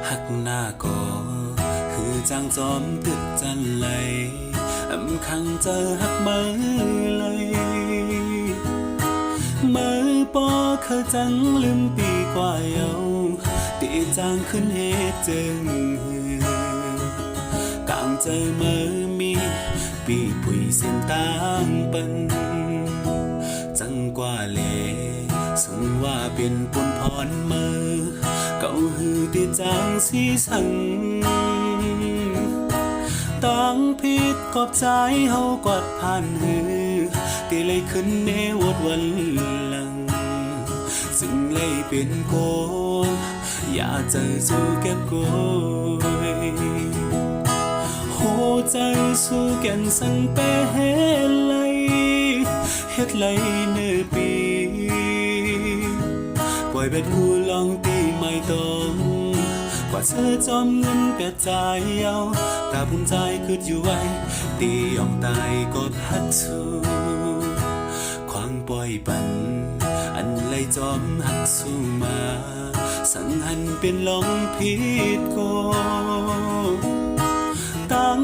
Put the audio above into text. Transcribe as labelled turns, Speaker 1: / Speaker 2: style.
Speaker 1: หักหน้าก็คือจางจอมตึกจันไหลขังเจอหักมือเลยมือปอเคยจังลืมปีกว่าเยาตีจางขึ้นเหตุจึงกลางใจมือมีปีปุยเส้นต่างปันจังกว่าเลซึ่งว่าเป็นปุ่นพรมือเก่าหือตีจางสีสังตั้งผิดขอบใจเฮากอดผ่านหือตีเลยขึ้นเนวดวันหลังซึ่งเลยเป็นโกอย่าใจสู้เก็บโกยโหใจสู้แก่นสังเปเฮเลยเฮ็ดเลยเนื้อปีปล่อยเบ็ดกูลองตีไม่ต้องกว่าเธอจอมเงินแต่ใจเอาตาภูมิใจคืดอยู่ไว้ตียอมตายกดฮักสู้ควางปล่อยปันอันเลยจอมหักสู้มาสังหันเป็นลองผิดโกตั้ง